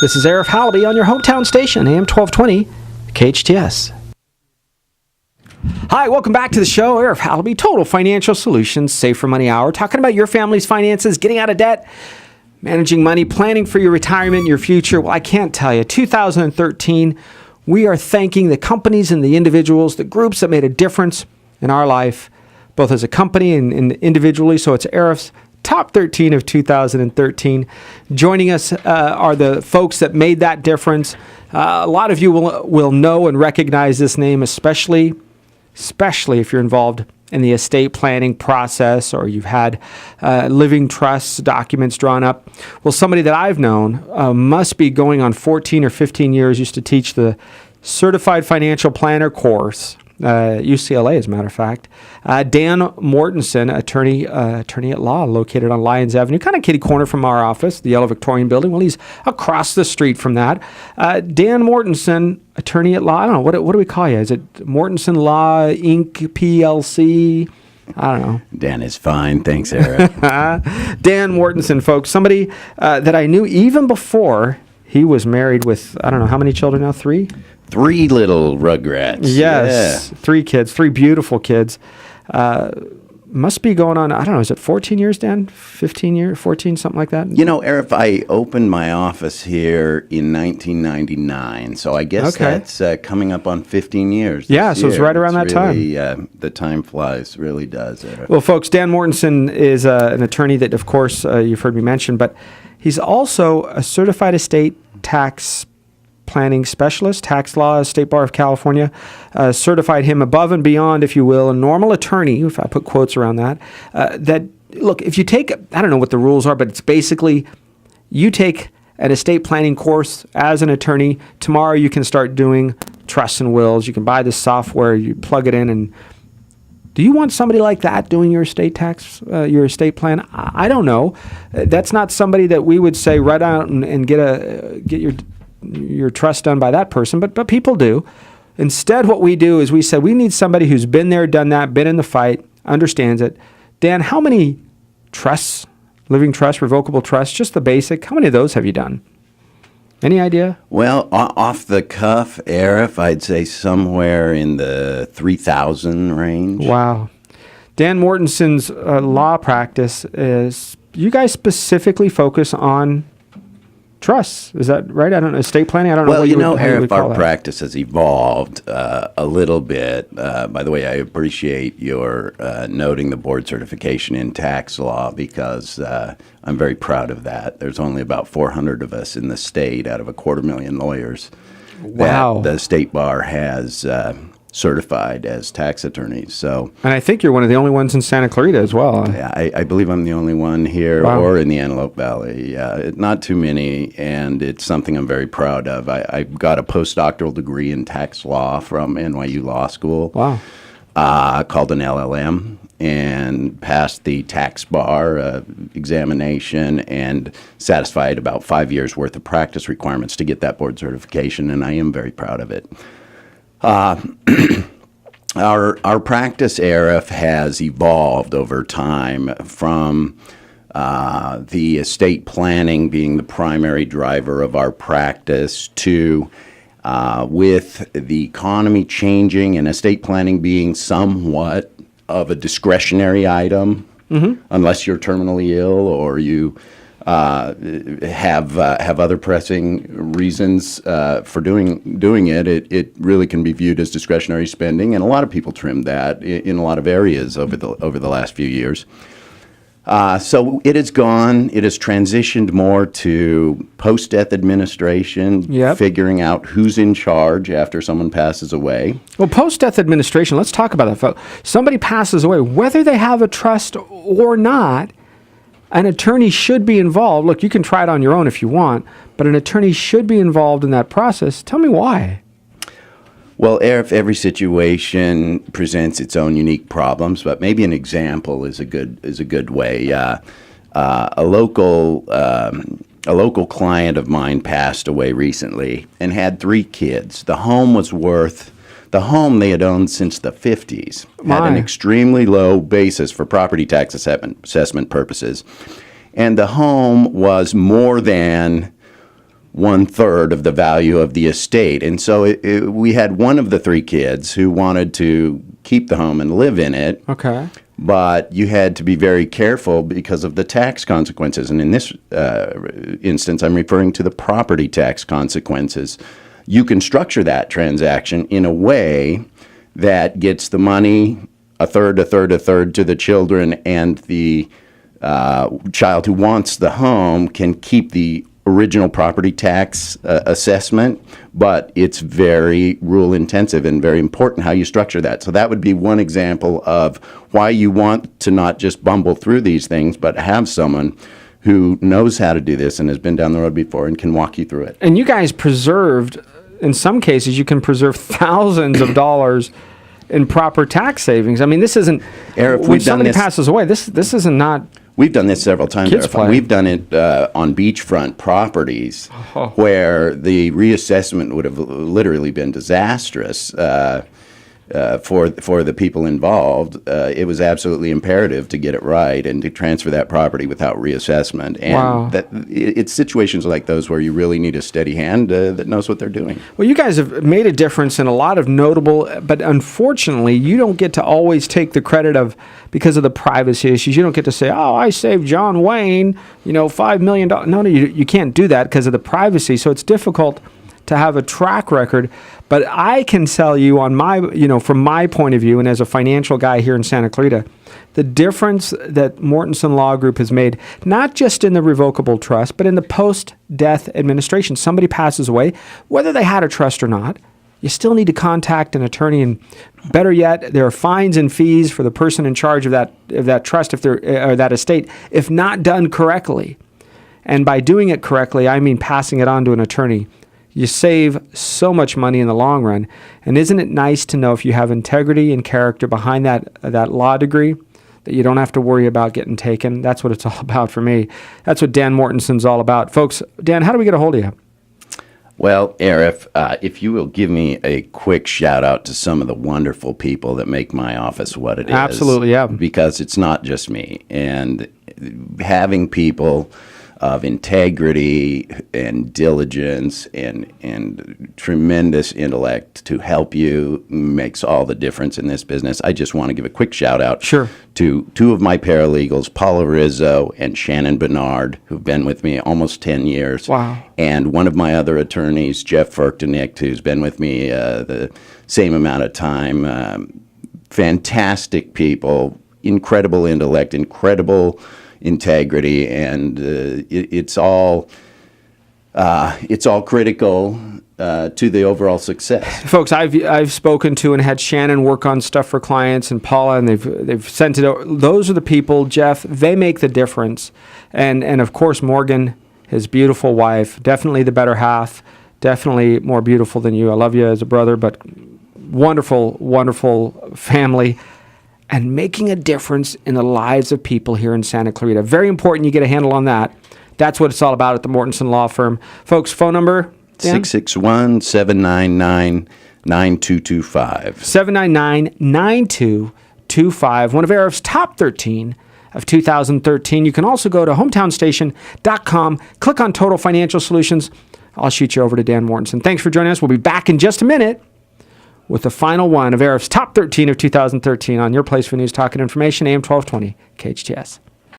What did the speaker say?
This is Arif Halaby on your hometown station, AM 1220, KHTS. Hi, welcome back to the show. Arif Halaby, Total Financial Solutions, Save for Money Hour. Talking about your family's finances, getting out of debt, managing money, planning for your retirement and your future. Well, I can't tell you. 2013, we are thanking the companies and the individuals, the groups that made a difference in our life, both as a company and individually. So it's Arif's Top 13 of 2013. Joining us are the folks that made that difference. A lot of you will know and recognize this name, especially if you're involved in the estate planning process or you've had living trusts documents drawn up. Well, somebody that I've known must be going on 14 or 15 years, used to teach the Certified Financial Planner course, UCLA, as a matter of fact. Dan Mortensen, attorney at law, located on Lyons Avenue, kind of kitty corner from our office, the Yellow Victorian Building. Well, he's across the street from that. Dan Mortensen, attorney at law. I don't know, what do we call you? Is it Mortensen Law, Inc., PLC? I don't know. Dan is fine. Thanks, Eric. Dan Mortensen, folks, somebody that I knew even before he was married with, I don't know, how many children now? 3? 3 little rugrats. Yes, yeah. 3 kids, 3 beautiful kids. Must be going on, I don't know, is it 14 years, Dan? 15 years, 14, something like that? You know, Arif, I opened my office here in 1999, so I guess that's coming up on 15 years. Yeah, so it's right around that time. The time flies, really does, Arif. Well, folks, Dan Mortensen is an attorney that, of course, you've heard me mention, but he's also a certified estate tax planning specialist, tax law, State Bar of California, certified him above and beyond, if you will, a normal attorney, if I put quotes around that, look, if you take, I don't know what the rules are, but it's basically, you take an estate planning course as an attorney, tomorrow you can start doing trusts and wills, you can buy this software, you plug it in, and do you want somebody like that doing your estate tax, your estate plan? I don't know. That's not somebody that we would say write out and get your trust done by that person, but people do. Instead, what we do is we said we need somebody who's been there, done that, been in the fight, understands it. Dan, how many trusts, living trusts, revocable trusts, just the basic, how many of those have you done? Any idea? Well, off the cuff, Arif, I'd say somewhere in the 3,000 range. Wow. Dan Mortensen's law practice is, you guys specifically focus on trusts, is that right? I don't know, estate planning? I don't know. Well, Arif, our practice has evolved a little bit. By the way, I appreciate your noting the board certification in tax law because I'm very proud of that. There's only about 400 of us in the state out of 250,000 lawyers that the State Bar has certified as tax attorneys. So, and I think you're one of the only ones in Santa Clarita as well. Yeah, I believe I'm the only one here or in the Antelope Valley. Not too many, and it's something I'm very proud of. I got a postdoctoral degree in tax law from NYU Law School. Wow. Called an LLM, and passed the tax bar examination and satisfied about 5 years worth of practice requirements to get that board certification, and I am very proud of it. Our practice, Arif, has evolved over time from the estate planning being the primary driver of our practice to with the economy changing and estate planning being somewhat of a discretionary item, unless you're terminally ill or you have other pressing reasons for doing it. It really can be viewed as discretionary spending, and a lot of people trimmed that in a lot of areas over the last few years. So it has gone. It has transitioned more to post-death administration, figuring out who's in charge after someone passes away. Well, post-death administration. Let's talk about that, folks. Somebody passes away, whether they have a trust or not. An attorney should be involved. Look, you can try it on your own if you want, but an attorney should be involved in that process. Tell me why. Well, Arif, every situation presents its own unique problems, but maybe an example is a good way. A local client of mine passed away recently and had 3 kids. The home they had owned since the 50s had an extremely low basis for property tax assessment purposes, and the home was more than 1/3 of the value of the estate. And so we had one of the three kids who wanted to keep the home and live in it. Okay. But you had to be very careful because of the tax consequences. And in this instance, I'm referring to the property tax consequences. You can structure that transaction in a way that gets the money a third to the children, and the child who wants the home can keep the original property tax assessment, but it's very rule intensive and very important how you structure that. So that would be one example of why you want to not just bumble through these things, but have someone who knows how to do this and has been down the road before and can walk you through it. And you guys preserved, in some cases, you can preserve thousands of dollars in proper tax savings. I mean, this isn't, Arif, when somebody passes away, this isn't not. We've done this several times. Kids play. We've done it on beachfront properties where the reassessment would have literally been disastrous for the people involved. It was absolutely imperative to get it right and to transfer that property without reassessment. And Wow. It's situations like those where you really need a steady hand that knows what they're doing. Well, you guys have made a difference in a lot of notable, but unfortunately, you don't get to always take the credit of, because of the privacy issues, you don't get to say, oh, I saved John Wayne, $5 million. No, you can't do that because of the privacy. So it's difficult to have a track record. But I can tell you on my, from my point of view, and as a financial guy here in Santa Clarita, the difference that Mortensen Law Group has made, not just in the revocable trust, but in the post-death administration. Somebody passes away, whether they had a trust or not, you still need to contact an attorney, and better yet, there are fines and fees for the person in charge of that trust or that estate if not done correctly. And by doing it correctly, I mean passing it on to an attorney. You save so much money in the long run. And isn't it nice to know if you have integrity and character behind that law degree, that you don't have to worry about getting taken? That's what it's all about for me. That's what Dan Mortensen's all about. Folks, Dan, how do we get a hold of you? Well, Arif, if you will give me a quick shout out to some of the wonderful people that make my office what it is. Absolutely, yeah. Because it's not just me. And having people of integrity and diligence and tremendous intellect to help you makes all the difference in this business. I just want to give a quick shout out to two of my paralegals, Paula Rizzo and Shannon Bernard, who've been with me almost 10 years. Wow. And one of my other attorneys, Jeff Ferktenick, who's been with me the same amount of time. Fantastic people, incredible intellect, incredible integrity, and it's all critical to the overall success. Folks, I've spoken to and had Shannon work on stuff for clients, and Paula, and they've sent it over. Those are the people, Jeff. They make the difference, and of course Morgan, his beautiful wife, definitely the better half, definitely more beautiful than you. I love you as a brother, but wonderful, wonderful family. And making a difference in the lives of people here in Santa Clarita. Very important you get a handle on that. That's what it's all about at the Mortensen Law Firm. Folks, phone number? 661-799-9225. 799-9225. One of Arif's top 13 of 2013. You can also go to hometownstation.com, click on Total Financial Solutions. I'll shoot you over to Dan Mortensen. Thanks for joining us. We'll be back in just a minute with the final one of Arif's top 13 of 2013 on your place for news, talk, and information, AM 1220, KHTS.